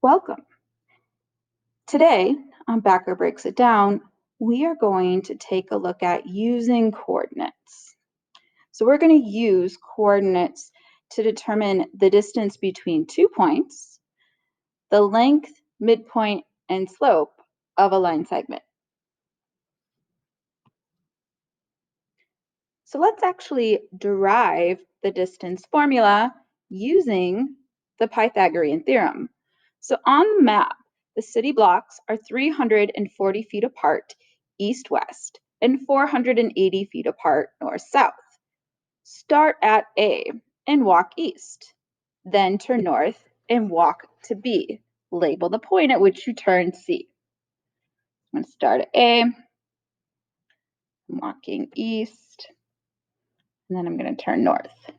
Welcome. Today on Backer Breaks It Down, we are going to take a look at using coordinates. So we're going to use coordinates to determine the distance between 2 points, the length, midpoint, and slope of a line segment. So let's actually derive the distance formula using the Pythagorean theorem. So on the map, the city blocks are 340 feet apart east-west and 480 feet apart north-south. Start at A and walk east, then turn north and walk to B. Label the point at which you turn C. I'm going to start at A, I'm walking east, and then I'm going to turn north.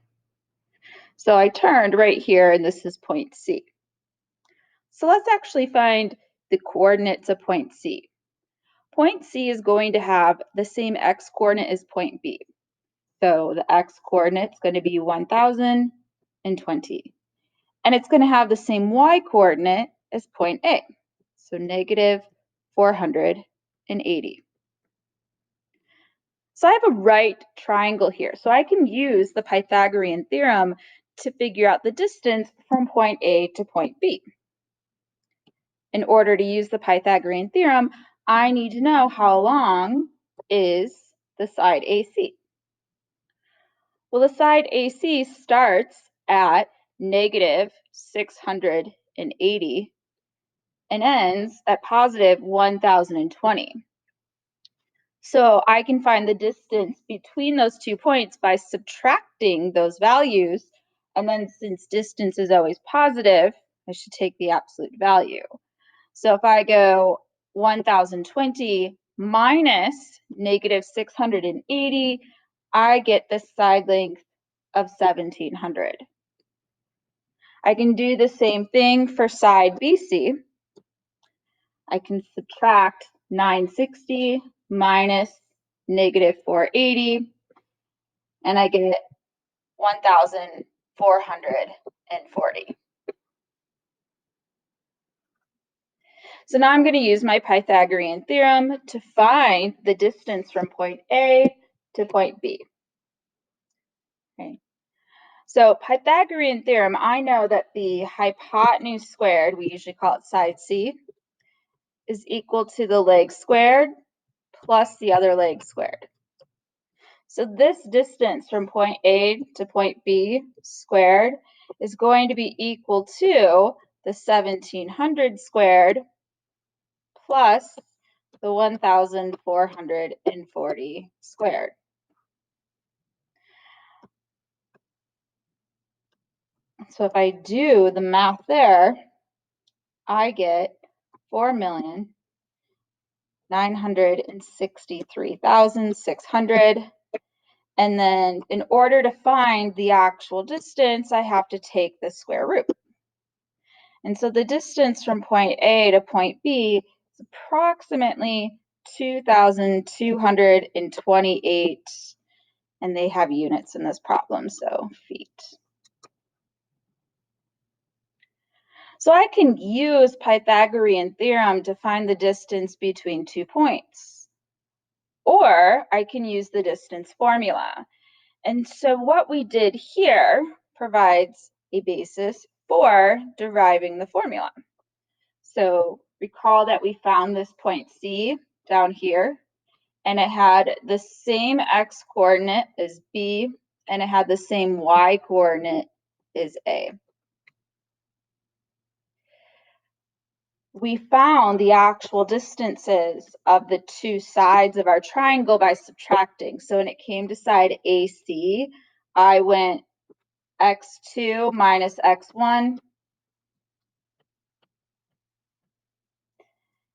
So I turned right here, and this is point C. So let's actually find the coordinates of point C. Point C is going to have the same x-coordinate as point B. So the x-coordinate is going to be 1,020. And it's going to have the same y-coordinate as point A. So negative 480. So I have a right triangle here. So I can use the Pythagorean theorem to figure out the distance from point A to point B. In order to use the Pythagorean theorem, I need to know how long is the side AC. Well, the side AC starts at negative 680 and ends at positive 1,020. So I can find the distance between those 2 points by subtracting those values. And then since distance is always positive, I should take the absolute value. So if I go 1,020 minus negative 680, I get the side length of 1,700. I can do the same thing for side BC. I can subtract 960 minus negative 480, and I get 1,440. So now I'm going to use my Pythagorean theorem to find the distance from point A to point B. Okay. So Pythagorean theorem, I know that the hypotenuse squared, we usually call it side C, is equal to the leg squared plus the other leg squared. So this distance from point A to point B squared is going to be equal to the 1,700 squared plus the 1,440 squared. So if I do the math there, I get 4,963,600. And then in order to find the actual distance, I have to take the square root. And so the distance from point A to point B is approximately 2,228, and they have units in this problem, so feet. So I can use Pythagorean theorem to find the distance between 2 points, or I can use the distance formula. And so what we did here provides a basis for deriving the formula. So recall that we found this point C down here, and it had the same x-coordinate as B, and it had the same y-coordinate as A. We found the actual distances of the two sides of our triangle by subtracting. So when it came to side AC, I went x2 minus x1.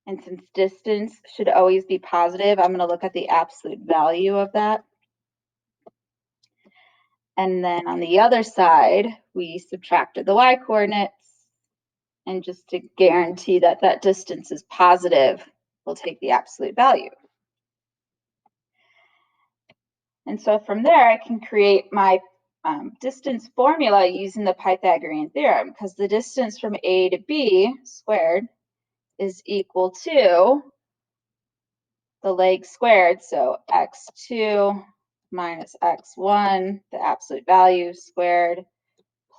And since distance should always be positive, I'm going to look at the absolute value of that. And then on the other side, we subtracted the y-coordinates. And just to guarantee that that distance is positive, we'll take the absolute value. And so from there, I can create my distance formula using the Pythagorean theorem, because the distance from A to B squared is equal to the leg squared, so x2 minus x1, the absolute value squared,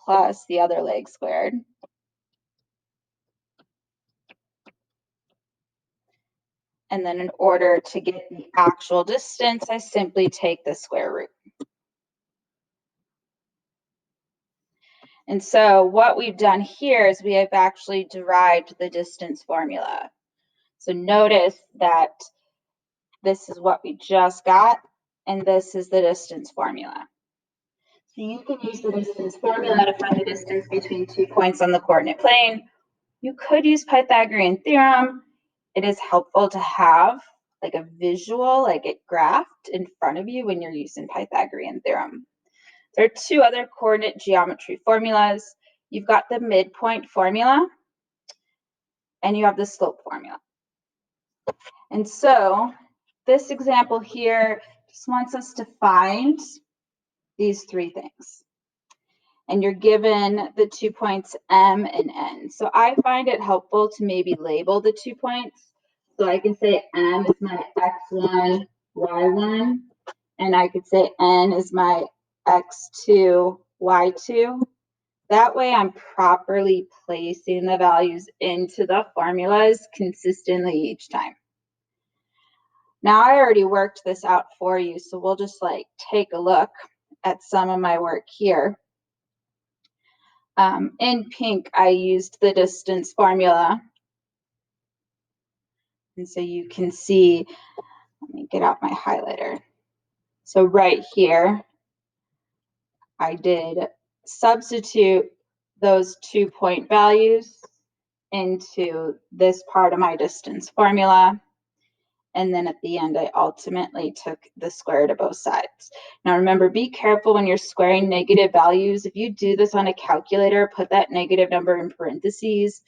plus the other leg squared. And then in order to get the actual distance, I simply take the square root. And so what we've done here is we have actually derived the distance formula. So notice that this is what we just got, and this is the distance formula. So you can use the distance formula to find the distance between 2 points on the coordinate plane. You could use Pythagorean theorem. It is helpful to have like a visual, like it graphed in front of you when you're using Pythagorean theorem. There are 2 other coordinate geometry formulas. You've got the midpoint formula, and you have the slope formula. And so this example here just wants us to find these 3 things. And you're given the 2 points M and N. So I find it helpful to maybe label the 2 points. So I can say M is my x1, y1, and I could say N is my x2, y2. That way I'm properly placing the values into the formulas consistently each time. Now I already worked this out for you, so we'll just like take a look at some of my work here. In pink, I used the distance formula. And so you can see, let me get out my highlighter. So right here, I did substitute those 2 point values into this part of my distance formula. And then at the end, I ultimately took the square root of both sides. Now remember, be careful when you're squaring negative values. If you do this on a calculator, put that negative number in parentheses.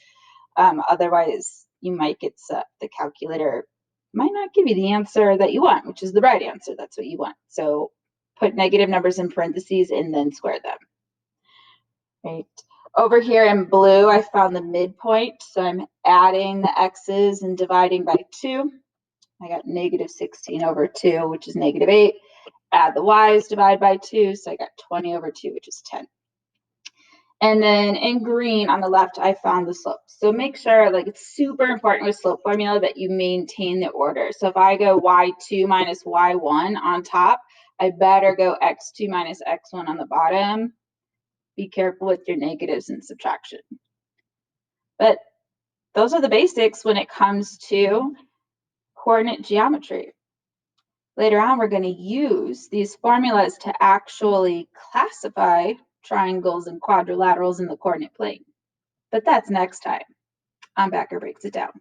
Otherwise, you might get the calculator might not give you the answer that you want, which is the right answer. That's what you want. So put negative numbers in parentheses and then square them. Right. Over here in blue, I found the midpoint. So I'm adding the x's and dividing by 2. I got negative 16 over 2, which is negative 8. Add the y's, divide by 2, so I got 20 over 2, which is 10. And then in green on the left, I found the slope. So make sure, like it's super important with slope formula that you maintain the order. So if I go y2 minus y1 on top, I better go x2 minus x1 on the bottom. Be careful with your negatives and subtraction. But those are the basics when it comes to coordinate geometry. Later on, we're going to use these formulas to actually classify triangles and quadrilaterals in the coordinate plane. But that's next time on Backer Breaks It Down.